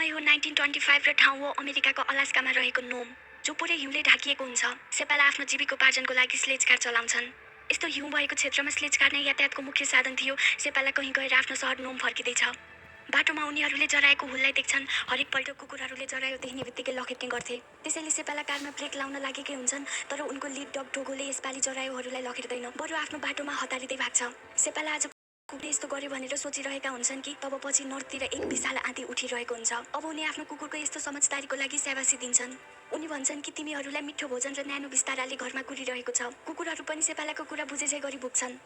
समय हो 1925 र ठाउँ हो अमेरिकाको अलास्कामा रहेको नोम, जो पुरै हिउँले ढाकिएको हुन्छ। सेपाला आफ्नो जीविकोपार्जनको लागि स्लेज कार चलाउँछन्। यस्तो हिउँ भएको क्षेत्रमा स्लेज कार नै यातायातको मुख्य साधन थियो। सेपाला कहीँ गएर आफ्नो सहर नोम फर्किँदैछ। बाटोमा उनीहरूले जराएको हुललाई देख्छन्। हरेकपल्ट कुकुरहरूले जरायो देख्ने बित्तिकै लखेट्ने गर्थे। त्यसैले सेपाला कारमा ब्रेक लाउन लागेकै हुन्छन्, तर उनको लिड डग टोगोले यसपालि जरायोहरूलाई लखेट्दैन, बरु आफ्नो बाटोमा हतारिँदै भाग्छ। सेपाला आज कुकुरले यस्तो गर्यो भनेर सोचिरहेका हुन्छन् कि तब पछि नर्थतिर एक विशाल आँधी उठिरहेको हुन्छ। अब उनी आफ्नो कुकुरको यस्तो समझदारीको लागि स्याबासी दिन्छन्। उनी भन्छन् कि तिमीहरूलाई मिठो भोजन र न्यानो बिस्ताराले घरमा कुरिरहेको छ। कुकुरहरू पनि सेपालाको कुरा बुझेझै गरी पुग्छन्।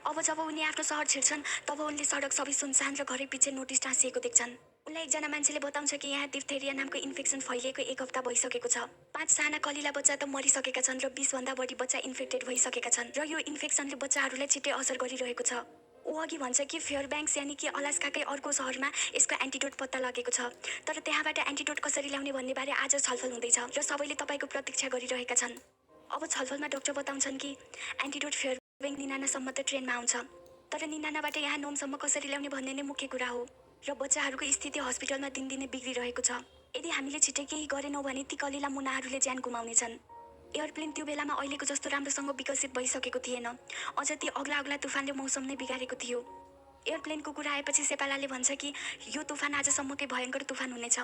अब जब उनी आफ्नो सहर छिर्छन्, तब उनले सडक सबै सुनसान र घरै पछि नोटिस टाँसिएको देख्छन्। उनलाई एकजना मान्छेले बताउँछ कि यहाँ डिप्थेरिया नामको इन्फेक्सन फैलिएको 1 हप्ता भइसकेको छ। 5 साना कलिला बच्चा त मरिसकेका छन् र 20 भन्दा बढी बच्चा इन्फेक्टेड भइसकेका छन् र यो इन्फेक्सनले बच्चाहरूलाई छिट्टै असर गरिरहेको छ। ऊ अघि भन्छ कि फेयरब्याङ्क्स यानि कि अलास्काकै अर्को सहरमा यसको एन्टिडोट पत्ता लागेको छ, तर त्यहाँबाट एन्टिडोट कसरी ल्याउने भन्ने बारे आज छलफल हुँदैछ र सबैले तपाईँको प्रतीक्षा गरिरहेका छन्। अब छलफलमा डाक्टर बताउँछन् कि एन्टिडोट फेयरब्याङ्क निनानासम्म त ट्रेनमा आउँछ, तर निनानाबाट यहाँ नोमसम्म कसरी ल्याउने भन्ने नै मुख्य कुरा हो र बच्चाहरूको स्थिति हस्पिटलमा दिनदिनै बिग्रिरहेको छ। यदि हामीले छिट्टै केही गरेनौँ भने ती कलिला मुनाहरूले ज्यान गुमाउनेछन्। एयरप्लेन त्यो बेलामा अहिलेको जस्तो राम्रोसँग विकसित भइसकेको थिएन। अझ ती अग्ला तुफानले मौसम नै बिगारेको थियो। एयरप्लेनको कुरा आएपछि सेपालाले भन्छ कि यो तुफान आजसम्मकै भयङ्कर तुफान हुनेछ,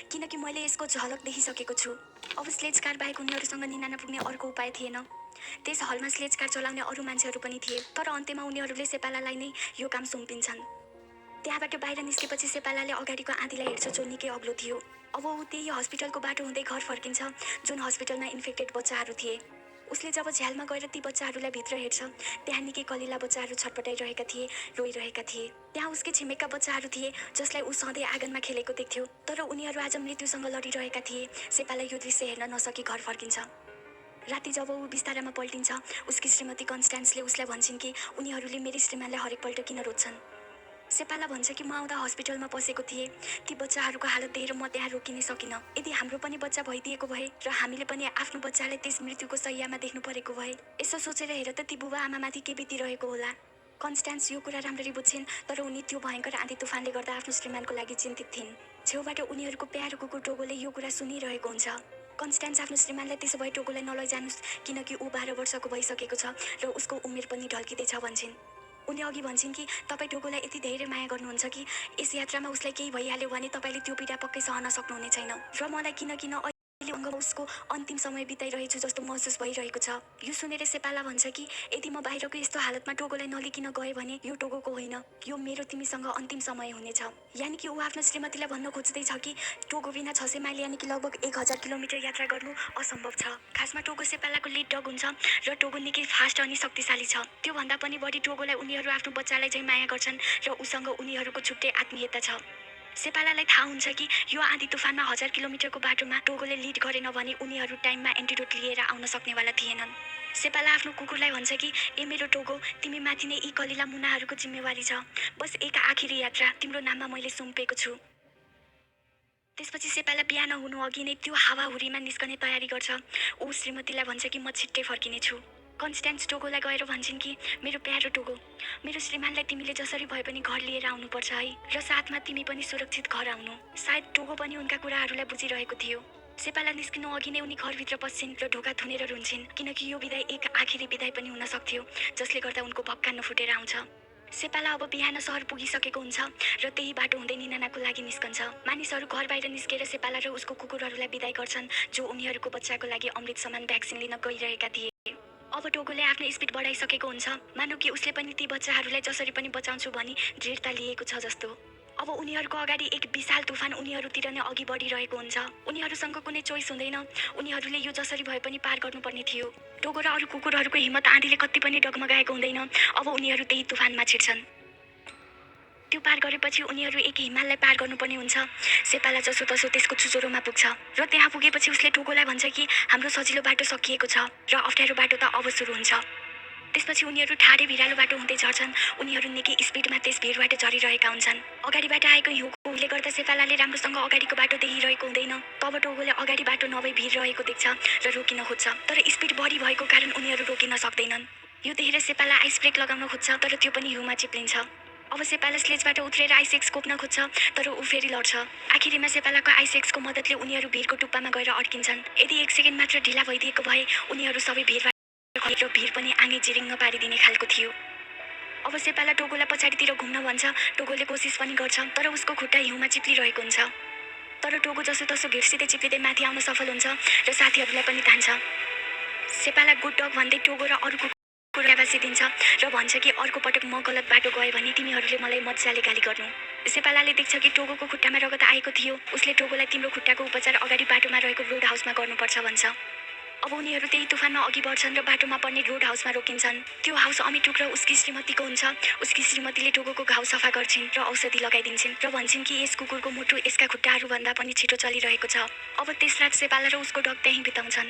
किनकि मैले यसको झलक देखिसकेको छु। अब स्लेज कार बाहेक उनीहरूसँग निनाना पुग्ने अर्को उपाय थिएन। त्यस हलमा स्लेज कार चलाउने अरू मान्छेहरू पनि थिए, तर अन्त्यमा उनीहरूले सेपालालाई नै यो काम सुम्पिन्छन्। त्यहाँबाट बाहिर निस्केपछि सेपालाले अगाडिको आँधीलाई हेर्छ, जो निकै अग्लो थियो। अब ऊ त्यही हस्पिटलको बाटो हुँदै घर फर्किन्छ, जुन हस्पिटलमा इन्फेक्टेड बच्चाहरू थिए। उसले जब झ्यालमा गएर ती बच्चाहरूलाई भित्र हेर्छ, त्यहाँ निकै कलिला बच्चाहरू छटपटाइरहेका थिए, रोइरहेका थिए। त्यहाँ उसकै छिमेकका बच्चाहरू थिए, जसलाई ऊ सधैँ आँगनमा खेलेको देख्थ्यो, तर उनीहरू आज मृत्युसँग लडिरहेका थिए। सेपाला यो दृश्य हेर्न नसकी घर फर्किन्छ। राति जब ऊ बिस्तारामा पल्टिन्छ, उसकी श्रीमती कन्स्ट्यान्सले उसलाई भन्छन् कि उनीहरूले मेरी श्रीमानलाई हरेकपल्ट किन रोज्छन्। सेपाला भन्छ कि म आउँदा हस्पिटलमा बसेको थिएँ। ती बच्चाहरूको हालत देखेर म त्यहाँ रोकिनै सकिनँ। यदि हाम्रो पनि बच्चा भइदिएको भए र हामीले पनि आफ्नो बच्चालाई त्यस मृत्युको शैय्यामा देख्नु परेको भए, यसो सोचेर हेर त ती बुबा आमामाथि के बितिरहेको होला। कन्स्ट्यान्स यो कुरा राम्ररी बुझ्छिन्, तर उनी त्यो भयङ्कर आँधी तुफानले गर्दा आफ्नो श्रीमानको लागि चिन्तित थिइन्। छेउबाट उनीहरूको प्यारो कुकुर टोगोले यो कुरा सुनिरहेको हुन्छ। कन्स्ट्यान्स आफ्नो श्रीमानलाई त्यसो भए टोगोलाई नलैजानुस्, किनकि ऊ 12 वर्षको भइसकेको छ र उसको उमेर पनि ढल्किँदैछ भन्छन्। उनी अघि भन्छन् कि तपाईँ टोगोलाई यति धेरै माया गर्नुहुन्छ कि यस यात्रामा उसलाई केही भइहाल्यो भने तपाईँले त्यो पीडा पक्कै सहन सक्नुहुने छैन, र मलाई किन अहिले अङ्गमा उसको अन्तिम समय बिताइरहेछु जस्तो महसुस भइरहेको छ। यो सुनेर सेपाला भन्छ कि यदि म बाहिरको यस्तो हालतमा टोगोलाई नलिकिन गएँ भने यो टोगोको होइन, यो मेरो तिमीसँग अन्तिम समय हुनेछ। यानि कि ऊ आफ्नो श्रीमतीलाई भन्न खोज्दैछ कि टोगो बिना 600 माइल यानि कि लगभग 1000 किलोमिटर यात्रा गर्नु असम्भव छ। खासमा टोगो सेपालाको लिड डग हुन्छ र टोगो निकै फास्ट अनि शक्तिशाली छ। त्योभन्दा पनि बढी टोगोलाई उनीहरू आफ्नो बच्चालाई चाहिँ माया गर्छन् र उसँग उनीहरूको छुट्टै आत्मीयता छ। सेपालालाई थाहा हुन्छ कि यो आँधी तुफानमा 1000 किलोमिटरको बाटोमा टोगोले लिड गरेन भने उनीहरू टाइममा एन्टिडोट लिएर आउन सक्नेवाला थिएनन्। सेपाला आफ्नो कुकुरलाई भन्छ कि ए मेरो टोगो, तिमी माथि नै यी कलिला मुनाहरूको जिम्मेवारी छ। बस एक आखिरी यात्रा तिम्रो नाममा मैले सुम्पेको छु। त्यसपछि सेपाला बिहान हुनु अघि नै त्यो हावाहुरीमा निस्कने तयारी गर्छ। ऊ श्रीमतीलाई भन्छ कि म छिट्टै फर्किनेछु। कन्स्ट्यान्स टोगोलाई गएर भन्छन् कि मेरो प्यारो टोगो, मेरो श्रीमानलाई तिमीले जसरी भए पनि घर लिएर आउनुपर्छ है, र साथमा तिमी पनि सुरक्षित घर आउनु। सायद टोगो पनि उनका कुराहरूलाई बुझिरहेको थियो। सेपाला निस्किनु अघि नै उनी घरभित्र पस्छिन् र ढोका थुनेर रुन्छन्, किनकि यो विदाई एक आखिरी विदाई पनि हुन सक्थ्यो, जसले गर्दा उनको भक्कानो फुटेर आउँछ। सेपाला अब बिहान सहर पुगिसकेको हुन्छ र त्यही बाटो हुँदै निनानाको लागि निस्कन्छ। मानिसहरू घर बाहिर निस्केर सेपाला र उसको कुकुरहरूलाई बिदाई गर्छन्, जो उनीहरूको बच्चाको लागि अमृत समान भ्याक्सिन लिन गइरहेका थिए। अब टोगोले आफ्नो स्पिड बढाइसकेको हुन्छ, मानौ कि उसले पनि ती बच्चाहरूलाई जसरी पनि बचाउँछु भनी दृढता लिएको छ जस्तो। अब उनीहरूको अगाडि एक विशाल तुफान उनीहरूतिर नै अघि बढिरहेको हुन्छ। उनीहरूसँग कुनै चोइस हुँदैन, उनीहरूले यो जसरी भए पनि पार गर्नुपर्ने थियो। टोगो र अरू कुकुरहरूको हिम्मत आँधीले कति पनि डगमगाएको हुँदैन। अब उनीहरू त्यही तुफानमा छिर्छन्। त्यो पार गरेपछि उनीहरू एक हिमाललाई पार गर्नुपर्ने हुन्छ। सेपाला जसोतसो त्यसको चुचुरोमा पुग्छ र त्यहाँ पुगेपछि उसले टोगोलाई भन्छ कि हाम्रो सजिलो बाटो सकिएको छ र अप्ठ्यारो बाटो त अब सुरु हुन्छ। त्यसपछि उनीहरू ठाडे भिरालो बाटो हुँदै झर्छन्। उनीहरू निकै स्पिडमा त्यस भिरबाट झरिरहेका हुन्छन्। अगाडिबाट आएको हिउँको हुलले गर्दा सेपालाले राम्रोसँग अगाडिको बाटो देखिरहेको हुँदैन। तब टोगोले अगाडि बाटो नभई भिर रहेको देख्छ र रोकिन खोज्छ, तर स्पिड बढी भएको कारण उनीहरू रोकिन सक्दैनन्। यो देखेर सेपाला आइस ब्रेक लगाउन खोज्छ, तर त्यो पनि हिउँमा चिप्लिन्छ। अब सेपाला स्लेजबाट उत्रेर आइसेक्स कोप्न खोज्छ, तर ऊ फेरि लड्छ। आखिरीमा सेपालाको आइसेक्सको मद्दतले उनीहरू भिरको टुप्पामा गएर अड्किन्छन्। यदि 1 सेकेन्ड मात्र ढिला भइदिएको भए उनीहरू सबै भिरबाट र भिर पनि आँगे जिरिङ्ग पारिदिने खालको थियो। अब सेपाला टोगोलाई पछाडितिर घुम्न भन्छ। टोगोले कोसिस पनि गर्छ, तर उसको खुट्टा हिउँमा चिप्लिरहेको हुन्छ। तर टोगो जसोतसो घिर्सिँदै चिप्लिँदै माथि आउन सफल हुन्छ र साथीहरूलाई पनि तान्छ। सेपाला गुड डग भन्दै टोगो र अरू कुकुरलाई आवासी दिन्छ र भन्छ कि अर्को पटक म गलत बाटो गएँ भने तिमीहरूले मलाई मजाले गाली गर्नु। सेपालाले देख्छ कि टोगोको खुट्टामा रगत आएको थियो। उसले टोगोलाई तिम्रो खुट्टाको उपचार अगाडि बाटोमा रहेको रोड हाउसमा गर्नुपर्छ भन्छ। अब उनीहरू त्यही तुफानमा अघि बढ्छन् र बाटोमा पर्ने रोड हाउसमा रोकिन्छन्। त्यो हाउस अमिटुक र उसकी श्रीमतीको हुन्छ। उसकी श्रीमतीले टोगोको घाउ सफा गर्छिन् र औषधि लगाइदिन्छन् र भन्छन् कि यस कुकुरको मुटु यसका खुट्टाहरूभन्दा पनि छिटो चलिरहेको छ। अब त्यस रात सेपाला र उसको डग त्यहीँ बिताउँछन्।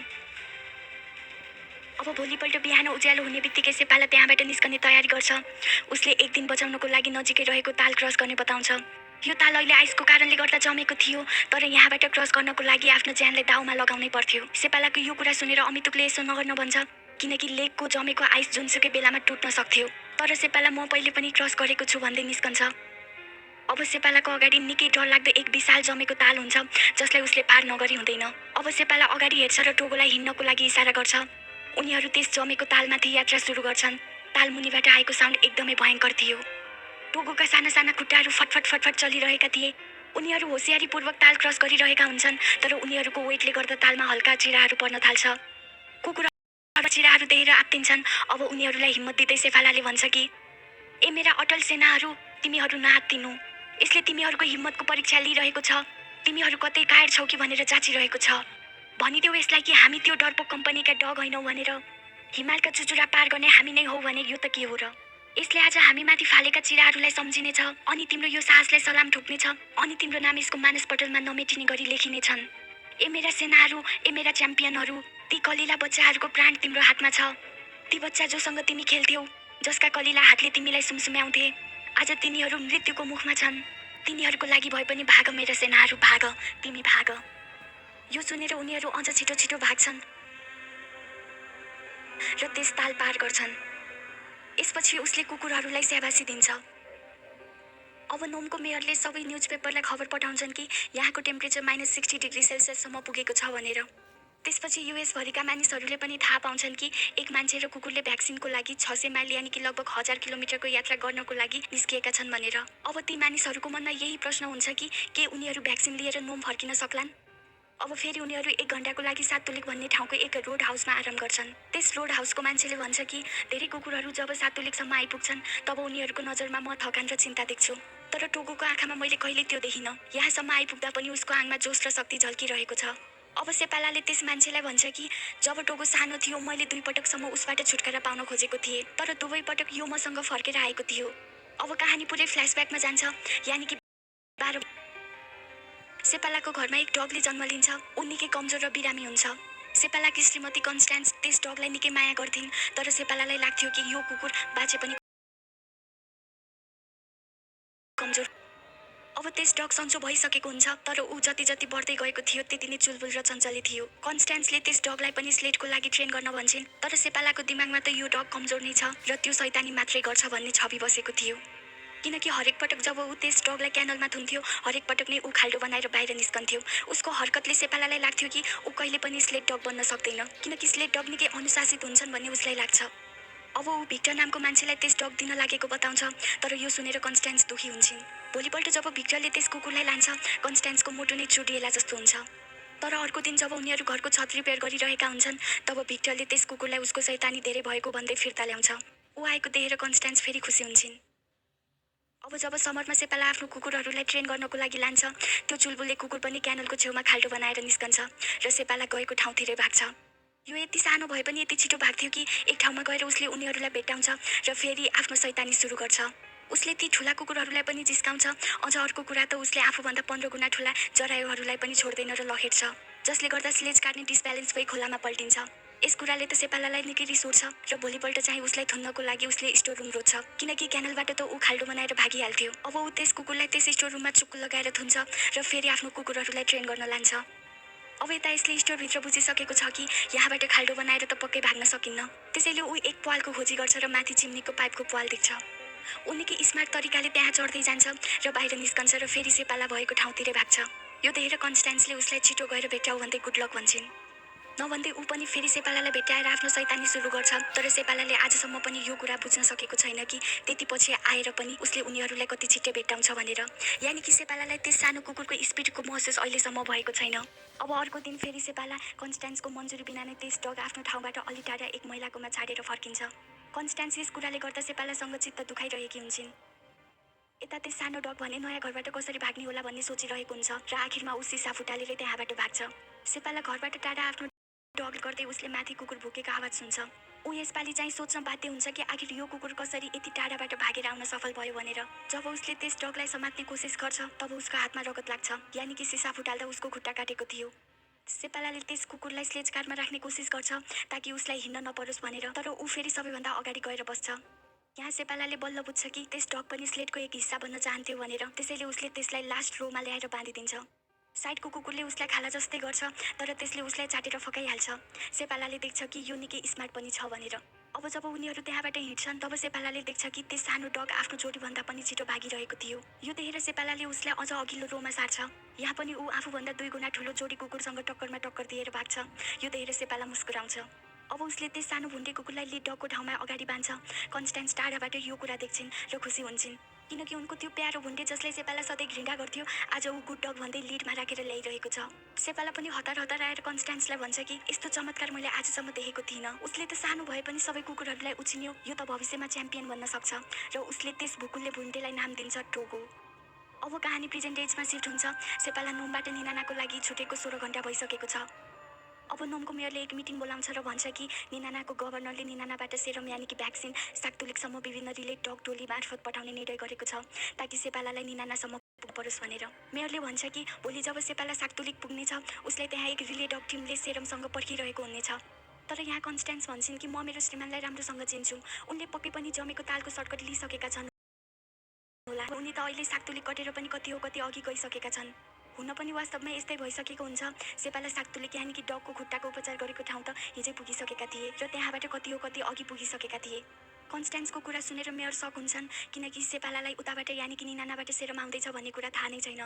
अब भोलिपल्ट बिहान उज्यालो हुने बित्तिकै सेपाला त्यहाँबाट निस्कने तयारी गर्छ। उसले एक दिन बचाउनको लागि नजिकै रहेको ताल क्रस गर्ने बताउँछ। यो ताल अहिले आइसको कारणले गर्दा जमेको थियो, तर यहाँबाट क्रस गर्नको लागि आफ्नो ज्यानलाई दाउमा लगाउनै पर्थ्यो। सेपालाको यो कुरा सुनेर अमितुकले यसो नगर्न भन्छ, किनकि लेकको जमेको आइस जुनसुकै बेलामा टुट्न सक्थ्यो। तर सेपाला म पहिले पनि क्रस गरेको छु भन्दै निस्कन्छ। अब सेपालाको अगाडि निकै डरलाग्दो एक विशाल जमेको ताल हुन्छ, जसलाई उसले पार नगरी हुँदैन। अब सेपाला अगाडि हेर्छ र टोगोलाई हिँड्नको लागि इसारा गर्छ। उनीहरू त्यस जमेको तालमाथि यात्रा सुरु गर्छन्। ताल मुनिबाट आएको साउन्ड एकदमै भयङ्कर थियो। टोगोका साना साना खुट्टाहरू फटफट फटफट चलिरहेका थिए। उनीहरू होसियारीपूर्वक ताल क्रस गरिरहेका हुन्छन्, तर उनीहरूको वेटले गर्दा तालमा हल्का चिराहरू पर्न थाल्छ। कुकुरहरू चिराहरू देखेर आत्तिन्छन्। अब उनीहरूलाई हिम्मत दिँदै सेपालाले भन्छ कि ए मेरा अटल सेनाहरू, तिमीहरू नआत्तिनु। यसले तिमीहरूको हिम्मतको परीक्षा लिइरहेको छ। तिमीहरू कतै कायर छौ कि भनेर जाँचिरहेको छ। भनिदेऊ यसलाई कि हामी त्यो डरपोक कम्पनीका डग होइनौँ भनेर। हिमालका चुचुरा पार गर्ने हामी नै हौ भने यो त के हो र? यसले आज हामीमाथि फालेका चिराहरूलाई सम्झिनेछ अनि तिम्रो यो साहसलाई सलाम ठोक्नेछ अनि तिम्रो नाम यसको मानसपटलमा नमेटिने गरी लेखिनेछन्। ए मेरा सेनाहरू, ए मेरा च्याम्पियनहरू, ती कलिला बच्चाहरूको प्राण तिम्रो हातमा छ। ती बच्चा जोसँग तिमी खेल्थ्यौ, जसका कलिला हातले तिमीलाई सुमसुम्याउँथे, आज तिनीहरू मृत्युको मुखमा छन्। तिनीहरूको लागि भए पनि भाग मेरा सेनाहरू, भाग, तिमी भाग। यो सुनेर उनीहरू अझ छिटो छिटो भाग्छन् र त्यस ताल पार गर्छन्। यसपछि उसले कुकुरहरूलाई स्याबासी दिन्छ। अब नोमको मेयरले सबै न्युजपेपरलाई खबर पठाउँछन् कि यहाँको टेम्परेचर -60 डिग्री सेल्सियससम्म पुगेको छ भनेर। त्यसपछि युएस भरिका मानिसहरूले पनि थाहा पाउँछन् कि एक मान्छे र कुकुरले भ्याक्सिनको लागि 600 माइल यानि कि लगभग 1000 किलोमिटरको यात्रा गर्नको लागि निस्किएका छन् भनेर। अब ती मानिसहरूको मनमा यही प्रश्न हुन्छ कि के उनीहरू भ्याक्सिन लिएर नोम फर्किन सक्लान्? अब फेरि उनीहरू 1 घण्टाको लागि सातुलिक भन्ने ठाउँको एक रोड हाउसमा आराम गर्छन्। त्यस रोड हाउसको मान्छेले भन्छ कि धेरै कुकुरहरू जब सातुलिकसम्म आइपुग्छन् तब उनीहरूको नजरमा म थकान र चिन्ता देख्छु, तर टोगोको आँखामा मैले कहिले त्यो देखिनँ। यहाँसम्म आइपुग्दा पनि उसको आङमा जोस र शक्ति झल्किरहेको छ। अब सेपालाले त्यस मान्छेलाई भन्छ कि जब टोगो सानो थियो मैले 2 पटकसम्म उसबाट छुटकारा पाउन खोजेको थिएँ, तर दुवै पटक यो मसँग फर्केर आएको थियो। अब कहानी पुरै फ्ल्यासब्याकमा जान्छ, यानि कि 12 सेपालाको घरमा एक डगले जन्म लिन्छ। ऊ निकै कमजोर र बिरामी हुन्छ। सेपालाकी श्रीमती कन्स्टान्स त्यस डगलाई निकै माया गर्थिन्, तर सेपालालाई लाग्थ्यो कि यो कुकुर बाँचे पनि कमजोर। अब त्यस डग सन्चो भइसकेको हुन्छ, तर ऊ जति जति बढ्दै गएको थियो त्यति नै चुलबुल र चञ्चले थियो। कन्स्टान्सले त्यस डगलाई पनि स्लेटको लागि ट्रेन गर्न भन्छन्, तर सेपालाको दिमागमा त यो डग कमजोर नै छ र त्यो शैतानी मात्रै गर्छ भन्ने छवि बसेको थियो। किनकि हरेक पटक जब ऊ त्यस डगलाई क्यानलमा थुन्थ्यो, हरेक पटक नै ऊ खाल्डो बनाएर बाहिर निस्कन्थ्यो। उसको हरकतले सेपालालाई लाग्थ्यो कि ऊ कहिले पनि स्लेट डग बन्न सक्दैन, किनकि स्लेट डग निकै अनुशासित हुन्छन् भन्ने उसलाई लाग्छ। अब ऊ भिक्टर नामको मान्छेलाई त्यस डग दिन लागेको बताउँछ, तर यो सुनेर कन्स्टान्स दुखी हुन्छन्। भोलिपल्ट जब भिक्टरले त्यस कुकुरलाई लान्छ, कन्स्टान्सको मुटु नै चुडिएला जस्तो हुन्छ। तर अर्को दिन जब उनीहरू घरको छत रिपेयर गरिरहेका हुन्छन्, तब भिक्टरले त्यस कुकुरलाई उसको शैतानी धेरै भएको भन्दै फिर्ता ल्याउँछ। ऊ आएको देखेर कन्स्टान्स फेरि खुसी हुन्छन्। अब जब समरमा सेपाला आफ्नो कुकुरहरूलाई ट्रेन गर्नको लागि लान्छ, त्यो चुलबुले कुकुर पनि क्यानलको छेउमा खाल्डो बनाएर निस्कन्छ र सेपाला गएको ठाउँतिरै भाग्छ। यो यति सानो भए पनि यति छिटो भाग्थ्यो कि एक ठाउँमा गएर उसले उनीहरूलाई भेट्टाउँछ र फेरि आफ्नो शैतानी सुरु गर्छ। उसले ती ठुला कुकुरहरूलाई पनि जिस्काउँछ। अझ अर्को कुरा त उसले आफूभन्दा 15 गुणा ठुला जरायुहरूलाई पनि छोड्दैन र लखेट्छ, जसले गर्दा स्लेज काट्ने डिसब्यालेन्स भई खोलामा पल्टिन्छ। यस कुराले त सेपालालाई निकै रिस उठ्छ र भोलिपल्ट चाहिँ उसलाई थुन्नको लागि उसले स्टोर रुम रोज्छ, किनकि क्यानलबाट त ऊ खाल्डो बनाएर भागिहाल्थ्यो। अब ऊ त्यस कुकुरलाई त्यस स्टोर रुममा चुक्कु लगाएर थुन्छ र फेरि आफ्नो कुकुरहरूलाई ट्रेन गर्न लान्छ। अब यता यसले स्टोरभित्र बुझिसकेको छ कि यहाँबाट खाल्डो बनाएर त पक्कै भाग्न सकिन्न। त्यसैले ऊ एक प्वालको खोजी गर्छ र माथि चिम्नीको पाइपको प्वाल देख्छ। ऊ निकै स्मार्ट तरिकाले त्यहाँ चढ्दै जान्छ र बाहिर निस्कन्छ र फेरि सेपाला भएको ठाउँतिरै भाग्छ। यो देखेर कन्स्ट्यान्सले उसलाई छिटो गएर भेट्टाऊ भन्दै गुड लक भन्छन्। नभन्दै ऊ पनि फेरि सेपालालाई भेट्टाएर आफ्नो शैतानी सुरु गर्छ, तर सेपालाले आजसम्म पनि यो कुरा बुझ्न सकेको छैन कि त्यति पछि आएर पनि उसले उनीहरूलाई कति छिट्टै भेट्टाउँछ भनेर। यानि कि सेपालालाई त्यस सानो कुकुरको स्पिडको महसुस अहिलेसम्म भएको छैन। अब अर्को दिन फेरि सेपाला कन्स्ट्यान्सको मन्जुरी बिना नै त्यस डग आफ्नो ठाउँबाट अलि टाढा एक महिलाकोमा छाडेर फर्किन्छ। कन्स्ट्यान्स यस कुराले गर्दा सेपालासँग चित्त दुखाइरहेकी हुन्छन्। यता त्यस सानो डग भने नयाँ घरबाट कसरी भाग्ने होला भन्ने सोचिरहेको हुन्छ र आखिरमा ऊ सिसा फुटालेर त्यहाँबाट भाग्छ। सेपाला घरबाट टाढा आफ्नो डग गर्दै उसले माथि कुकुर भुकेको आवाज सुन्छ। ऊ यसपालि चाहिँ सोच्न बाध्य हुन्छ कि आखिर यो कुकुर कसरी यति टाढाबाट भागेर आउन सफल भयो भनेर। जब उसले त्यस डगलाई समात्ने कोसिस गर्छ तब उसको हातमा रगत लाग्छ, यानि कि सिसा फुटाल्दा उसको खुट्टा काटेको थियो। सेपालाले त्यस कुकुरलाई स्लेजकारमा राख्ने कोसिस गर्छ ताकि उसलाई हिँड्न नपरोस् भनेर, तर ऊ फेरि सबैभन्दा अगाडि गएर बस्छ। यहाँ सेपालाले बल्ल बुझ्छ कि त्यस डग पनि स्लेटको एक हिस्सा बन्न चाहन्थ्यो भनेर, त्यसैले उसले त्यसलाई लास्ट रोमा ल्याएर बाँधिदिन्छ। साइडको कुकुरले उसलाई खाला जस्तै गर्छ, तर त्यसले उसलाई चाटेर फकाइहाल्छ। सेपालाले देख्छ कि यो निकै स्मार्ट पनि छ भनेर। अब जब उनीहरू त्यहाँबाट हिँड्छन् तब सेपालाले देख्छ कि त्यस सानो डग आफ्नो जोडीभन्दा पनि छिटो भागिरहेको थियो। यो देखेर सेपालाले उसलाई अझ अघिल्लो रोमा सार्छ। यहाँ पनि ऊ आफूभन्दा 2 गुणा ठुलो जोडी कुकुरसँग टक्करमा टक्कर दिएर भाग्छ। यो देखेर सेपाला मुस्कुराउँछ। अब उसले त्यस सानो भुन्डे कुकुरलाई लिड डगको ठाउँमा अगाडि बाँध्छ। कन्स्ट्यान्स टाढाबाट यो कुरा देख्छिन् र खुसी हुन्छन्, किनकि उनको त्यो प्यारो भुन्डे जसलाई सेपाला सधैँ घृणा गर्थ्यो आज ऊ गुड डग भन्दै लिडमा राखेर ल्याइरहेको छ। सेपाला पनि हतार हतार आएर कन्स्ट्यान्सलाई भन्छ कि यस्तो चमत्कार मैले आजसम्म देखेको थिइनँ। उसले त सानो भए पनि सबै कुकुरहरूलाई उछिन्यो, यो त भविष्यमा च्याम्पियन बन्न सक्छ। र उसले त्यस भुकुलले भुन्डेलाई नाम दिन्छ टोगो। अब कहानी प्रेजेन्ट एजमा सिफ्ट हुन्छ। सेपाला नोमबाट निनानाको लागि छुटेको 16 घण्टा भइसकेको छ। अब नोमको मेयरले एक मिटिङ बोलाउँछ र भन्छ कि निनानाको गभर्नरले निनानाबाट सेरम यानि कि भ्याक्सिन साक्तुलिकसम्म विभिन्न रिले डग टोली मार्फत पठाउने निर्णय गरेको छ ताकि सेपालालाई निनानासम्म पुग्परोस् भनेर। मेयरले भन्छ कि भोलि जब सेपाला साक्तुलिक पुग्नेछ उसलाई त्यहाँ एक रिले डग टिमले सेरमसँग पर्खिरहेको हुनेछ। तर यहाँ कन्स्ट्यान्स भन्छन् कि म मेरो श्रीमानलाई राम्रोसँग चिन्छु, उनले पक्कै पनि जमेको तालको सर्टकट लिइसकेका छन् होला। उनी त अहिले साक्तुलिक कटेर पनि कति हो कति अघि गइसकेका छन्। हुन पनि वास्तवमा यस्तै भइसकेको हुन्छ। सेपाला साक्तुलिक यानि कि डगको खुट्टाको उपचार गरेको ठाउँ त हिजै पुगिसकेका थिए र त्यहाँबाट कति हो कति अघि पुगिसकेका थिए। कन्स्ट्यान्सको कुरा सुनेर मेयर सक हुन्छन्, किनकि सेपालालाई उताबाट यानि कि निनानाबाट सेरम आउँदैछ भन्ने कुरा थाहा नै छैन।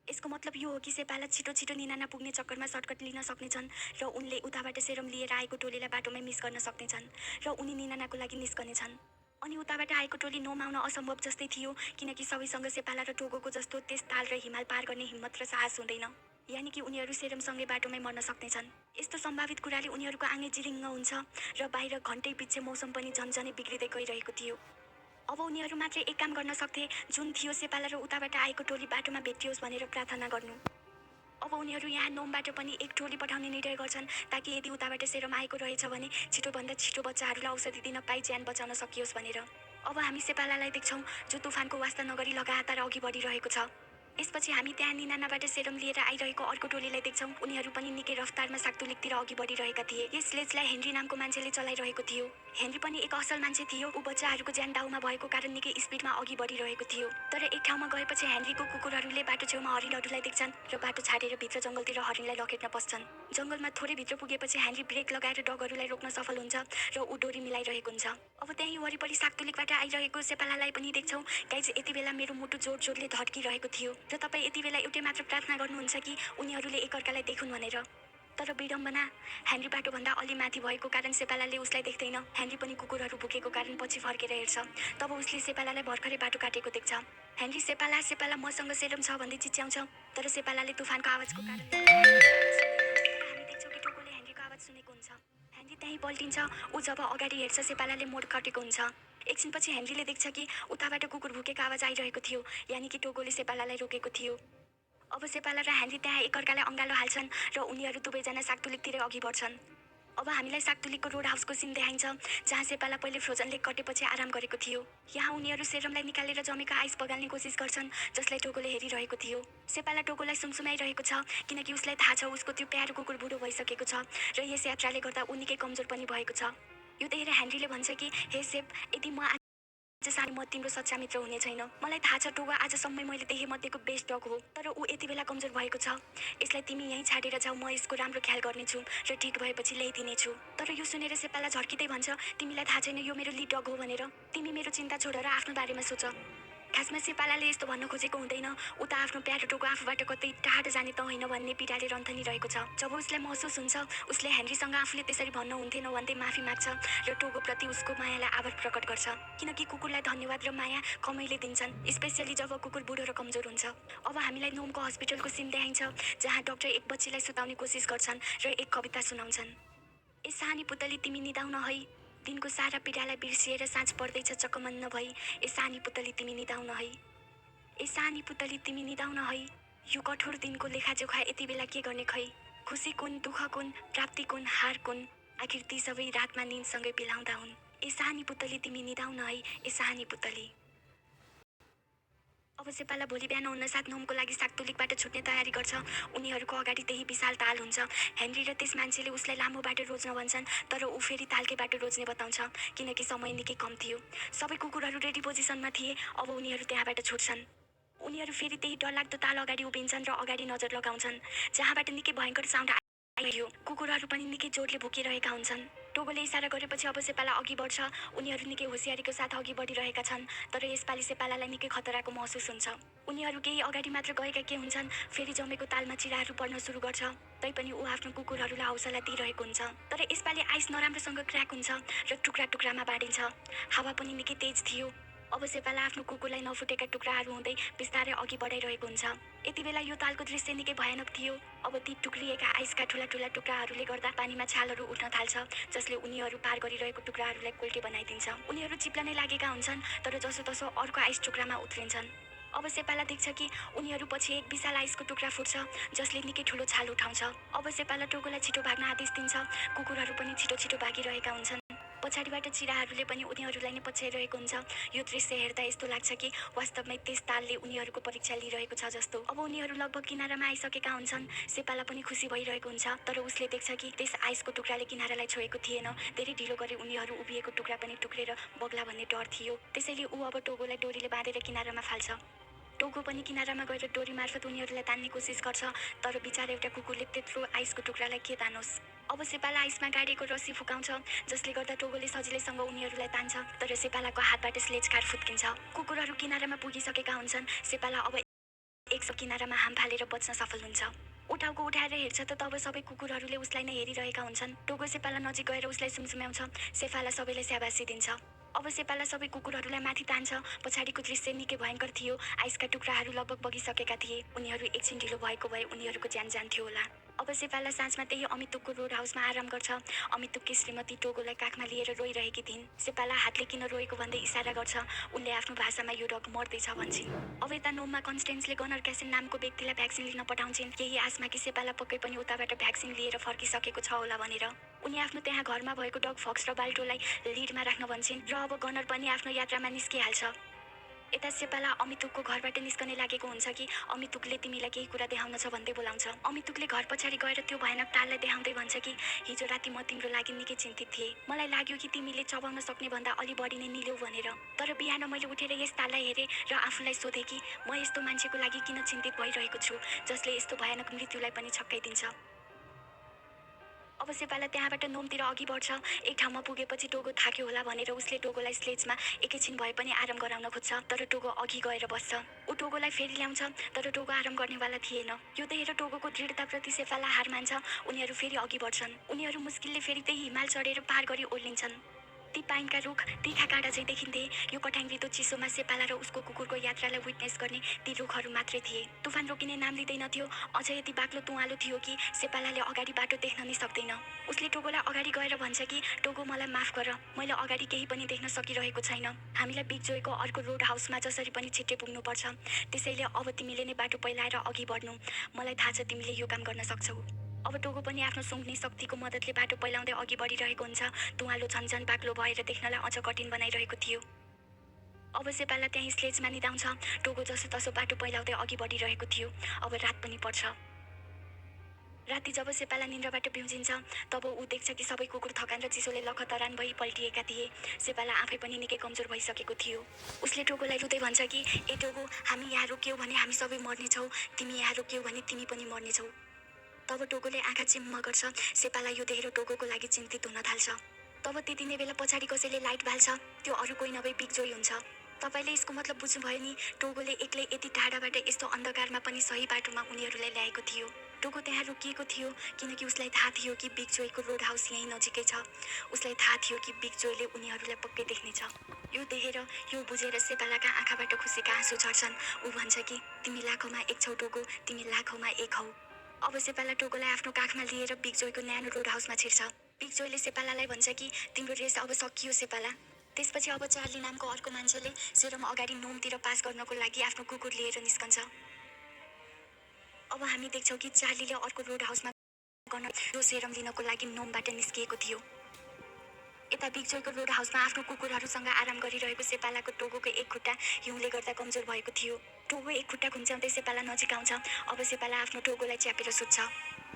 यसको मतलब यो हो कि सेपाला छिटो छिटो निनाना पुग्ने चक्करमा सर्टकट लिन सक्नेछन् र उनले उताबाट सेरम लिएर आएको टोलीलाई बाटोमै मिस गर्न सक्नेछन् र उनी निनानाको लागि निस्कनेछन्। अनि उताबाट आएको टोली नोम आउन असम्भव जस्तै थियो, किनकि सबैसँग सेपाला र टोगोको जस्तो त्यस ताल र हिमाल पार गर्ने हिम्मत र साहस हुँदैन, यानि कि उनीहरू सेरमसँगै बाटोमै मर्न सक्नेछन्। यस्तो सम्भावित कुराले उनीहरूको आँगे जिरिङ्ग हुन्छ र बाहिर घन्टै पछि मौसम पनि झन्झनै बिग्रिँदै गइरहेको थियो। अब उनीहरू मात्रै एक काम गर्न सक्थे, जुन थियो सेपाला र उताबाट आएको टोली बाटोमा भेटियोस् भनेर प्रार्थना गर्नु। अब उनीहरू यहाँ नोमबाट पनि एक टोली पठाउने निर्णय गर्छन् ताकि यदि उताबाट सेरम आएको रहेछ भने छिटोभन्दा छिटो बच्चाहरूलाई औषधि दिन पाइ ज्यान बचाउन सकियोस् भनेर। अब हामी सेपालालाई देख्छौँ जो तुफानको वास्ता नगरी लगातार अघि बढिरहेको छ। यसपछि हामी त्यहाँ निनानाबाट सेरम लिएर आइरहेको अर्को टोलीलाई देख्छौँ। उनीहरू पनि निकै रफ्तारमा साक्तुलिकतिर अघि बढिरहेका थिए। यस स्लेजलाई हेनरी नामको मान्छेले चलाइरहेको थियो। हेनरी पनि एक असल मान्छे थियो। ऊ बच्चाहरूको ज्यान दाउमा भएको कारण निकै स्पिडमा अघि बढिरहेको थियो। तर एक ठाउँमा गएपछि हेनरीको कुकुरहरूले बाटो छेउमा हरिणहरूलाई देख्छन् र बाटो छाडेर भित्र जङ्गलतिर हरिणलाई लखेट्न पस्छन्। जङ्गलमा थोरै भित्र पुगेपछि हेनरी ब्रेक लगाएर डगहरूलाई रोक्न सफल हुन्छ र ऊ डोरी मिलाइरहेको हुन्छ। अब त्यही वरिपरि साक्तुलिकबाट आइरहेको सेपालालाई पनि देख्छौँ। गाइज, यति बेला मेरो मुटु जोड जोडले धड्किरहेको थियो र तपाईँ यति बेला एउटै मात्र प्रार्थना गर्नुहुन्छ कि उनीहरूले एकअर्कालाई देखुन् भनेर। तर विडम्बना, हेनरी बाटोभन्दा अलि माथि भएको कारण सेपालाले उसलाई देख्दैन। हेनरी पनि कुकुरहरू भुकेको कारण पछि फर्केर हेर्छ। तब उसले सेपालालाई भर्खरै बाटो काटेको देख्छ। हेनरी सेपाला सेपाला मसँग सेरम छ भन्दै चिच्याउँछ, तर सेपालाले तुफानको आवाजको कारण हामी देख्छौँ कि टोगोले हेनरीको आवाज सुनेको हुन्छ। हेनरी त्यहीँ पल्टिन्छ। ऊ जब अगाडि हेर्छ सेपालाले मोड काटेको हुन्छ। एकछिनपछि हेनरीले देख्छ कि उताबाट कुकुर भुकेको आवाज आइरहेको थियो, यानि कि टोगोले सेपालालाई रोकेको थियो। अब सेपाला र हेनरी त्यहाँ एकअर्कालाई अँगालो हाल्छन् र उनीहरू दुवैजना साक्तुलिकतिर अघि बढ्छन्। अब हामीलाई साक्तुलिकको रोड हाउसको सिन देखाइन्छ, जहाँ सेपाला पहिले फ्रोजन लेक कटेपछि आराम गरेको थियो। यहाँ उनीहरू सेरमलाई निकालेर जमेको आइस बगाल्ने कोसिस गर्छन्, जसलाई टोगोले हेरिरहेको थियो। सेपाला टोगोलाई सुमसुमाइरहेको छ, किनकि उसलाई थाहा छ उसको त्यो प्यारो कुकुर बुढो भइसकेको छ र यस यात्राले गर्दा ऊ निकै कमजोर पनि भएको छ। यो देखेर हेनरीले भन्छ कि हे सेप, यदि म सानो म तिम्रो सच्चा मित्र हुने छैन। मलाई थाहा छ टोगो आजसम्म मैले देखे मध्येको बेस्ट डग हो, तर ऊ यति बेला कमजोर भएको छ। यसलाई तिमी यहीँ छाडेर जाऊ, म यसको राम्रो ख्याल गर्नेछु र ठिक भएपछि ल्याइदिनेछु। तर यो सुनेर सेपाला झर्किँदै भन्छ, तिमीलाई थाहा छैन यो मेरो लिड डग हो भनेर? तिमी मेरो चिन्ता छोड र आफ्नो बारेमा सोच। खासमा सेपालाले यस्तो भन्न खोजेको हुँदैन, ऊ त आफ्नो प्यारो टोगो आफूबाट कतै टाढा जाने त होइन भन्ने पीडाले रन्थनी रहेको छ। जब उसलाई महसुस हुन्छ उसले हेनरीसँग आफूले त्यसरी भन्न हुन्थेन भन्दै माफी माग्छ र टोगोप्रति उसको मायालाई आभार प्रकट गर्छ, किनकि कुकुरलाई धन्यवाद र माया कमैले दिन्छन्, स्पेसियली जब कुकुर बुढो र कमजोर हुन्छ। अब हामीलाई नोमको हस्पिटलको सिन देखाइन्छ जहाँ डाक्टर एक बच्चीलाई सुताउने कोसिस गर्छन् र एक कविता सुनाउँछन्। ए सानी पुतली तिमी निदाउन है, दिनको सारा पीडालाई बिर्सिएर साँझ पर्दैछ चकमन्न भई। ए सानी पुतली तिमी निदाउन है, ए सानी पुतली तिमी निदाउन है। यो कठोर दिनको लेखाजोखा यति बेला के गर्ने खै? खुसी कुन, दुःख कुन, प्राप्ति कुन, हार कुन, आखिर ती सबै रातमा निन्दसँगै बिलाउँदा हुन्। ए सानी पुतली तिमी निदाउन है, ए सानी पुतली। अब सेपाला भोलि बिहान हुनसाथ नोमको लागि साक्तुलिकबाट छुट्ने तयारी गर्छ। उनीहरूको अगाडि त्यही विशाल ताल हुन्छ। हेनरी र त्यस मान्छेले उसलाई लामो बाटो रोज्न भन्छन्, तर ऊ फेरि तालकै बाटो रोज्ने बताउँछ, किनकि समय निकै कम थियो। सबै कुकुरहरू रेडी पोजिसनमा थिए, अब उनीहरू त्यहाँबाट छुट्छन्। उनीहरू फेरि त्यही डरलाग्दो ताल अगाडि उभिन्छन् र अगाडि नजर लगाउँछन्, जहाँबाट निकै भयङ्कर साउन्ड आइरह्यो। कुकुरहरू पनि निकै जोडले भुकिरहेका हुन्छन्। टोगोले इसारा गरेपछि अब सेपाला अघि बढ्छ। उनीहरू निकै होसियारीको साथ अघि बढिरहेका छन्, तर यसपालि सेपालालाई निकै खतराको महसुस हुन्छ। उनीहरू केही अगाडि मात्र गएका के हुन्छन्, फेरि जमेको तालमा चिराहरू पर्न सुरु गर्छ। तैपनि ऊ आफ्नो कुकुरहरूलाई हौसला दिइरहेको हुन्छ। तर यसपालि आइस नराम्रोसँग क्र्याक हुन्छ र टुक्रा टुक्रामा बाँडिन्छ। हावा पनि निकै तेज थियो। अब सेपाला आफ्नो कुकुरलाई नफुटेका टुक्राहरू हुँदै बिस्तारै अघि बढाइरहेको हुन्छ। यति बेला यो तालको दृश्य निकै भयानक थियो। अब ती टुक्रिएका आइसका ठुला ठुला टुक्राहरूले गर्दा पानीमा छालहरू उठ्न थाल्छ, जसले उनीहरू पार गरिरहेको टुक्राहरूलाई कोल्टे बनाइदिन्छ। उनीहरू चिप्लनै लागेका हुन्छन्, तर जसोतसो अर्को आइस टुक्रामा उफ्रिन्छन्। अब सेपाला देख्छ कि उनीहरू पछि एक विशाल आइसको टुक्रा फुट्छ, जसले निकै ठुलो छाल उठाउँछ। अब सेपाला टोगोलाई छिटो भाग्न आदेश दिन्छ। कुकुरहरू पनि छिटो छिटो भागिरहेका हुन्छन्। पछाडिबाट चिराहरूले पनि उनीहरूलाई नै पछ्याइरहेको हुन्छ। यो दृश्य हेर्दा यस्तो लाग्छ कि वास्तवमै त्यस तालले उनीहरूको परीक्षा लिइरहेको छ जस्तो। अब उनीहरू लगभग किनारामा आइसकेका हुन्छन्। सेपाला पनि खुसी भइरहेको हुन्छ, तर उसले देख्छ कि त्यस आइसको टुक्राले किनारालाई छोएको थिएन। धेरै ढिलो गरी उनीहरू उभिएको टुक्रा पनि टुक्रेर बग्ला भन्ने डर थियो। त्यसैले ऊ अब टोगोलाई डोरीले बाँधेर किनारामा फाल्छ। टोगो पनि किनारामा गएर डोरी मार्फत उनीहरूलाई तान्ने कोसिस गर्छ, तर बिचारा एउटा कुकुरले त्यत्रो आइसको टुक्रालाई के तानोस्। अब सेपाला आइसमा गाडेको रस्सी फुकाउँछ, जसले गर्दा टोगोले सजिलैसँग उनीहरूलाई तान्छ, तर सेपालाको हातबाट स्लेजकार फुत्किन्छ। कुकुरहरू किनारामा पुगिसकेका हुन्छन्। सेपाला अब एक किनारामा हाम फालेर बच्न सफल हुन्छ। ऊ टाउको उठाएर हेर्छ त तब सबै कुकुरहरूले उसलाई नै हेरिरहेका हुन्छन्। टोगो सेपाला नजिक गएर उसलाई सुमसुम्याउँछ। सेपाला सबैलाई स्याबासी दिन्छ। अब सेपाला सबै कुकुरहरूलाई माथि तान्छ। पछाडिको दृश्य निकै भयङ्कर थियो। आइसका टुक्राहरू लगभग बगिसकेका थिए। उनीहरू एकछिन ढिलो भएको भए उनीहरूको ज्यान जान्थ्यो होला। अब सेपाला साँझमा त्यही अमितुकको रोड हाउसमा आराम गर्छ। अमितुककी श्रीमती टोगोलाई काखमा लिएर रोइरहेकी थिइन्। सेपाला हातले किन रोएको भन्दै इसारा गर्छ। उनले आफ्नो भाषामा यो डग मर्दैछ भन्छन्। अब यता नोममा कन्स्टेन्सले गनर क्यासिन नामको व्यक्तिलाई भ्याक्सिन लिन पठाउँछिन्, यही आसमा कि सेपाला पक्कै पनि उताबाट भ्याक्सिन लिएर फर्किसकेको छ होला भनेर। उनी आफ्नो त्यहाँ घरमा भएको डग फक्स र बाल्टोलाई लिडमा राख्न भन्छन् र अब गनर पनि आफ्नो यात्रामा निस्किहाल्छ। यता सेपाला अमितुकको घरबाट निस्कने लागेको हुन्छ कि अमितुकले तिमीलाई केही कुरा देखाउन छ भन्दै बोलाउँछ। अमितुकले घर पछाडि गएर त्यो भयानक ताललाई देखाउँदै भन्छ कि हिजो राति म तिम्रो लागि निकै चिन्तित थिएँ। मलाई लाग्यो कि तिमीले चबाउन सक्ने भन्दा अलि बढी नै निल्यौ भनेर। तर बिहान मैले उठेर यस ताललाई हेरेँ र आफूलाई सोधेँ कि म यस्तो मान्छेको लागि किन चिन्तित भइरहेको छु जसले यस्तो भयानक मृत्युलाई पनि छक्काइदिन्छ। अब सेपाला त्यहाँबाट नोमतिर अघि बढ्छ। एक ठाउँमा पुगेपछि टोगो थाक्यो होला भनेर उसले टोगोलाई स्लेजमा एकैछिन भए पनि आराम गराउन खोज्छ, तर टोगो अघि गएर बस्छ। ऊ टोगोलाई फेरि ल्याउँछ, तर टोगो आराम गर्नेवाला थिएन। यो देखेर टोगोको दृढताप्रति सेपाला हार मान्छ। उनीहरू फेरि अघि बढ्छन्। उनीहरू मुस्किलले फेरि त्यही हिमाल चढेर पार गरी ओर्लिन्छन्। ती पाइनका रुख तिखा काँडा चाहिँ देखिन्थे। यो कटाङ्ग्रिदो चिसोमा सेपाला र उसको कुकुरको यात्रालाई विटनेस गर्ने ती रुखहरू मात्रै थिए। तुफान रोकिने नाम लिँदैनथ्यो। अझ यति बाक्लो तुवालो थियो कि सेपालाले अगाडि बाटो देख्न नै सक्दैन। उसले टोगोलाई अगाडि गएर भन्छ कि टोगो मलाई माफ गर, मैले अगाडि केही पनि देख्न सकिरहेको छैन। हामीलाई बिगजोयको अर्को रोड हाउसमा जसरी पनि छिट्टै पुग्नुपर्छ। त्यसैले अब तिमीले नै बाटो पहिलाएर अघि बढ्नु। मलाई थाहा छ तिमीले यो काम गर्न सक्छौ। अब टोगो पनि आफ्नो सुँघ्ने शक्तिको मद्दतले बाटो पहिलाउँदै अघि बढिरहेको हुन्छ। तुवालो झन्झन बाक्लो भएर देख्नलाई अझ कठिन बनाइरहेको थियो। अब सेपाला त्यहीँ स्लेजमा निदाउँछ। टोगो जसो तसो बाटो पहिलाउँदै अघि बढिरहेको थियो। अब रात पनि पर्छ। राति जब सेपाला निन्द्राबाट बिउजिन्छ तब ऊ देख्छ कि सबै कुकुर थकान र चिसोले लखतरान भई पल्टिएका थिए। सेपाला आफै पनि निकै कमजोर भइसकेको थियो। उसले टोगोलाई रुँदै भन्छ कि ए टोगो, हामी यहाँ रोक्यौ भने हामी सबै मर्नेछौँ, तिमी यहाँ रोक्यौ भने तिमी पनि मर्नेछौ। तब टोगोले आँखा चिम्म गर्छ। सेपाला यो देखेर टोगोको लागि चिन्तित हुन थाल्छ। तब त्यति नै बेला पछाडि कसैले लाइट बाल्छ। त्यो अरू कोही नभई बिगजोई हुन्छ। तपाईँले यसको मतलब बुझ्नुभयो नि। टोगोले एक्लै यति टाढाबाट यस्तो अन्धकारमा पनि सही बाटोमा उनीहरूलाई ल्याएको थियो। टोगो त्यहाँ रोकिएको थियो किनकि उसलाई थाहा थियो कि बिगजोईको रोड हाउस यहीँ नजिकै छ। उसलाई थाहा थियो कि बिगजोईले उनीहरूलाई पक्कै देख्नेछ। यो देखेर, यो बुझेर सेपालाका आँखाबाट खुसीका आँसु झर्छन्। ऊ भन्छ कि तिमी लाखौँमा एक छौ टोगो, तिमी लाखौँमा एक हौ। अब सेपाला टोगोलाई आफ्नो काखमा लिएर बिगजोईको न्यानो रोड हाउसमा छिर्छ। बिगजोईले सेपालालाई भन्छ कि तिम्रो रेस अब सकियो सेपाला। त्यसपछि अब चार्ली नामको अर्को मान्छेले सेरम अगाडि नोमतिर पास गर्नको लागि आफ्नो कुकुर लिएर निस्कन्छ। अब हामी देख्छौँ कि चार्लीले अर्को रोड हाउसमा गर्न जो सेरम लिनको लागि नोमबाट निस्किएको थियो। यता बिगजोईको रोड हाउसमा आफ्नो कुकुरहरूसँग आराम गरिरहेको सेपालाको टोगोको एक खुट्टा हिउँले गर्दा कमजोर भएको थियो। टोगो एक खुट्टा खुम्च्याउँदै सेपाला नजिक आउँछ। अब सेपाला आफ्नो टोगोलाई च्यापेर सुत्छ।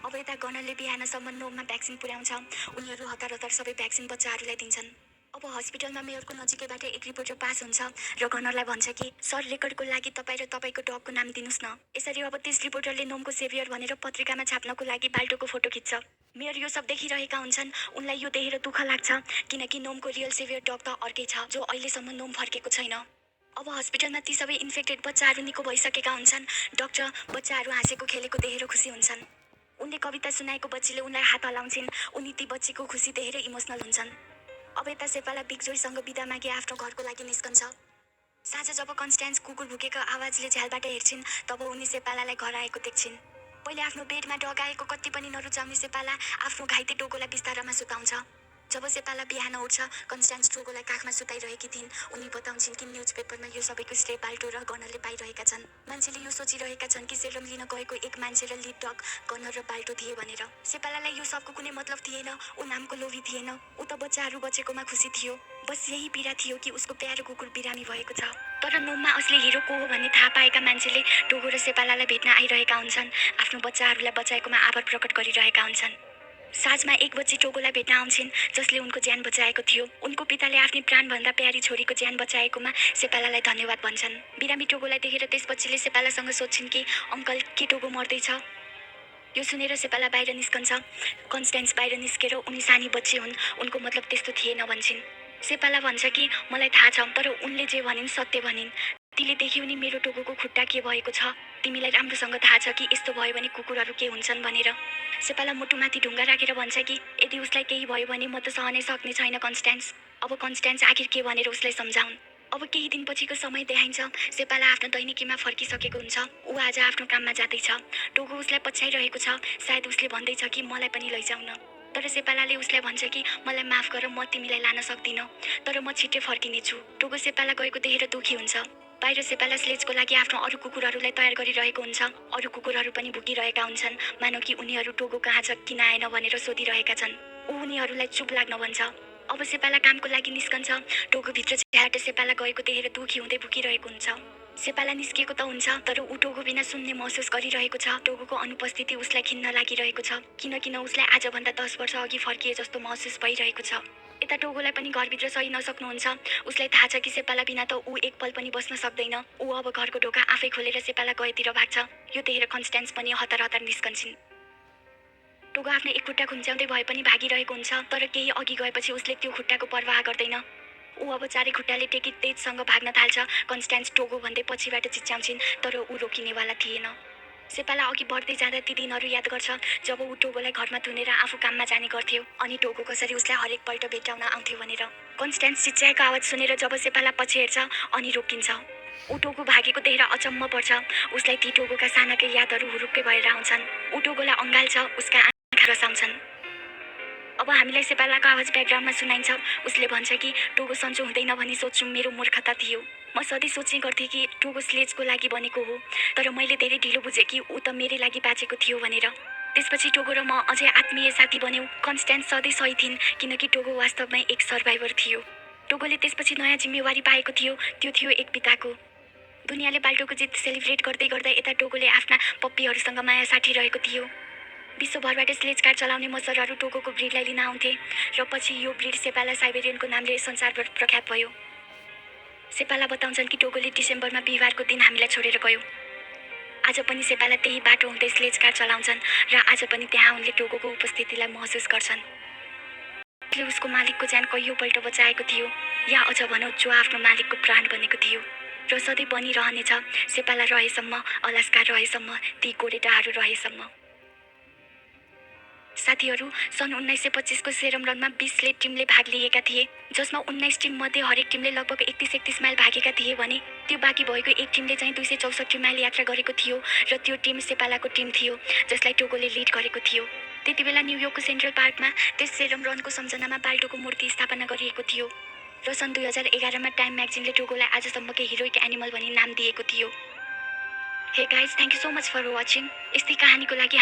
अब यता गनरले बिहानसम्म नोममा भ्याक्सिन पुर्याउँछ। उनीहरू हतार हतार सबै भ्याक्सिन बच्चाहरूलाई दिन्छन्। अब हस्पिटलमा मेयरको नजिकैबाट एक रिपोर्टर पास हुन्छ र गनरलाई भन्छ कि सर, रेकर्डको लागि तपाईँ र तपाईँको डगको नाम दिनुहोस् न। यसरी अब त्यस रिपोर्टरले नोमको सेभियर भनेर पत्रिकामा छाप्नको लागि बाल्टोको फोटो खिच्छ। मेयर यो सब देखिरहेका हुन्छन्। उनलाई यो देखेर दुःख लाग्छ किनकि नोमको रियल सेभियर डग त अर्कै छ जो अहिलेसम्म नोम फर्केको छैन। अब हस्पिटलमा ती सबै इन्फेक्टेड बच्चाहरू निको भइसकेका हुन्छन्। डाक्टर बच्चाहरू हाँसेको खेलेको देखेर खुसी हुन्छन्। उनले कविता सुनाएको बच्चीले उनलाई हात हलाउँछिन्। उनी ती बच्चीको खुसी देखेर इमोसनल हुन्छन्। अब यता सेपाला बिगजोईसँग बिदा मागी आफ्नो घरको लागि निस्कन्छ। साँझ जब कन्स्ट्यान्स कुकुर भुकेको आवाजले झ्यालबाट हेर्छिन् तब उनी सेपालालाई घर आएको देख्छिन्। पहिले आफ्नो बेडमा डगाएको कति पनि नरुचाउने सेपाला आफ्नो घाइते टोगोलाई बिस्तारामा सुताउँछ। जब सेपाला बिहान उठ्छ, कन्स्ट्यान्स टोगोलाई काखमा सुताइरहेकी थिइन्। उनी बताउँछिन् कि न्युजपेपरमा यो सबैको श्रेय बाल्टो र गनरले पाइरहेका छन्। मान्छेले यो सोचिरहेका छन् कि सेरम लिन गएको एक मान्छे र लिड डग गनर र बाल्टो थिए भनेर। सेपालालाई यो सबको कुनै मतलब थिएन। ऊ नामको लोभी थिएन। ऊ त बच्चाहरू बचेकोमा खुसी थियो। बस यही पीडा थियो कि उसको प्यारो कुकुर बिरामी भएको छ। तर नोममा असली हिरो को हो भन्ने थाहा पाएका मान्छेले टोगो र सेपालालाई भेट्न आइरहेका हुन्छन्। आफ्नो बच्चाहरूलाई बचाएकोमा आभार प्रकट गरिरहेका हुन्छन्। साँझमा एक बच्ची टोगोलाई भेट्न आउँछिन् जसले उनको ज्यान बचाएको थियो। उनको पिताले आफ्नै प्राणभन्दा प्यारी छोरीको ज्यान बचाएकोमा सेपालालाई धन्यवाद भन्छन्। बिरामी टोगोलाई देखेर त्यस बच्चीले सेपालासँग सोध्छिन् कि अङ्कल, के टोगो मर्दैछ? यो सुनेर सेपाला बाहिर निस्कन्छ। कन्स्ट्यान्स बाहिर निस्केर उनी सानी बच्ची हुन्, उनको मतलब त्यस्तो थिएन भन्छन्। सेपाला भन्छ कि मलाई थाहा छ, तर उनले जे भनिन् सत्य भनिन्। तिमीले देख्यौ नि मेरो टोगोको खुट्टा के भएको छ। तिमीलाई राम्रोसँग थाहा छ कि यस्तो भयो भने कुकुरहरू के हुन्छन् भनेर। सेपाला मुटुमाथि ढुङ्गा राखेर भन्छ कि यदि उसलाई केही भयो भने म त सहनै सक्ने छैन कन्स्ट्यान्स। अब कन्स्ट्यान्स आखिर के भनेर उसलाई सम्झाउन्। अब केही दिनपछिको समय देखाइन्छ। सेपाला आफ्नो दैनिकीमा फर्किसकेको हुन्छ। ऊ आज आफ्नो काममा जाँदैछ। टोगो उसलाई पछ्याइरहेको छ। सायद उसले भन्दैछ कि मलाई पनि लैजाऊ न। तर सेपालाले उसलाई भन्छ कि मलाई माफ गर, म तिमीलाई लान सक्दिनँ, तर म छिट्टै फर्किनेछु। टोगो सेपाला गएको देखेर दुखी हुन्छ। बाहिर सेपाला स्लेजको लागि आफ्नो अरू कुकुरहरूलाई तयार गरिरहेको हुन्छ। अरू कुकुरहरू पनि भुकिरहेका हुन्छन्, मानौ कि उनीहरू टोगो कहाँ छ, किन आएन भनेर सोधिरहेका छन्। ऊ उनीहरूलाई चुप लाग्न भन्छ। अब सेपाला कामको लागि निस्कन्छ। टोगो भित्र झ्याट सेपाला गएको देखेर दुखी हुँदै भुकिरहेको हुन्छ। सेपाला निस्किएको त हुन्छ, तर ऊ टोगो बिना सुन्ने महसुस गरिरहेको छ। टोगोको अनुपस्थिति उसलाई खिन्न लागिरहेको छ, किन उसलाई आजभन्दा 10 वर्ष अघि फर्किए जस्तो महसुस भइरहेको छ। यता टोगोलाई पनि घरभित्र सही नसक्नुहुन्छ। उसलाई थाहा छ कि सेपाला बिना त ऊ एक पल पनि बस्न सक्दैन। ऊ अब घरको ढोका आफै खोलेर सेपाला गएतिर भाग्छ। यो देखेर कन्स्ट्यान्स पनि हतार हतार निस्कन्छन्। टोगो आफ्नो एक खुट्टा खुम्च्याउँदै भए पनि भागिरहेको हुन्छ, तर केही अघि गएपछि उसले त्यो खुट्टाको पर्वाह गर्दैन। ऊ अब चारै खुट्टाले टेकी तेजसँग भाग्न थाल्छ। कन्स्ट्यान्स टोगो भन्दै पछिबाट चिच्याउँछिन्, तर ऊ रोकिनेवाला थिएन। सेपाला अघि बढ्दै जाँदा ती दिनहरू याद गर्छ जब ऊ टोगोलाई घरमा थुनेर आफू काममा जाने गर्थ्यो, अनि टोगो कसरी उसलाई हरेकपल्ट भेट्टाउन आउँथ्यो भनेर। कन्स्ट्यान्स चिच्याएको आवाज सुनेर जब सेपाला पछि हेर्छ अनि रोकिन्छ। ऊ टोगो भागेको देखेर अचम्म पर्छ। उसलाई ती टोगोका सानाकै यादहरू हुरुक्कै भएर आउँछन्। ऊ टोगोलाई अँगाल्छ, उसका आँखा रसाउँछन्। अब हामीलाई सेपालाको आवाज ब्याकग्राउन्डमा सुनाइन्छ। उसले भन्छ कि टोगो सन्चो हुँदैन भनी सोच्नु मेरो मूर्खता थियो। म सधैँ सोच्ने गर्थेँ कि टोगो स्लेजको लागि बनेको हो, तर मैले धेरै ढिलो बुझेँ कि ऊ त मेरै लागि बाँचेको थियो भनेर। त्यसपछि टोगो र म अझै आत्मीय साथी बन्यौँ। कन्स्ट्यान्स सधैँ सही थिइन् किनकि टोगो वास्तवमै एक सर्भाइभर थियो। टोगोले त्यसपछि नयाँ जिम्मेवारी पाएको थियो, त्यो थियो एक पिताको। दुनियाँले बाल्टोको जित सेलिब्रेट गर्दै गर्दा यता टोगोले आफ्ना पप्पीहरूसँग माया साटिरहेको थियो। विश्वभरबाट स्लेज कार चलाउने मजरहरू टोगोको ब्रिडलाई लिन आउँथे र पछि यो ब्रिड सेपाला साइबेरियनको नामले संसारभर प्रख्यात भयो। सेपाला बताउँछन् कि टोगोले डिसेम्बरमा बिहिबारको दिन हामीलाई छोडेर गयो। आज पनि सेपाला त्यही बाटो हुँदै स्लेज कार चलाउँछन् र आज पनि त्यहाँ उनले टोगोको उपस्थितिलाई महसुस गर्छन्। उसको मालिकको ज्यान कैयौँपल्ट बचाएको थियो, या अझ भनौँ जो आफ्नो मालिकको प्राण बनेको थियो र सधैँ बनिरहनेछ सेपाला रहेसम्म, अलास्का रहेसम्म, ती गोरेटाहरू रहेसम्म। साथीहरू, सन् 1925को सेरम रनमा 20 स्लेज टिमले भाग लिएका थिए, जसमा 19 टिम मध्ये हरेक टिमले लगभग 31 माइल भागेका थिए भने त्यो बाँकी भएको एक टिमले चाहिँ 264 माइल यात्रा गरेको थियो र त्यो टिम सेपालाको टिम थियो जसलाई टोगोले लिड गरेको थियो। त्यति बेला न्युयोर्कको सेन्ट्रल पार्कमा त्यस सेरम रनको सम्झनामा बाल्टोको मूर्ति स्थापना गरिएको थियो र सन् 2011मा टाइम म्यागजिनले टोगोलाई आजसम्मकै हिरोइक एनिमल भनी नाम दिएको थियो। Hey guys, thank you so much for watching. यस्तै कहानीको लागि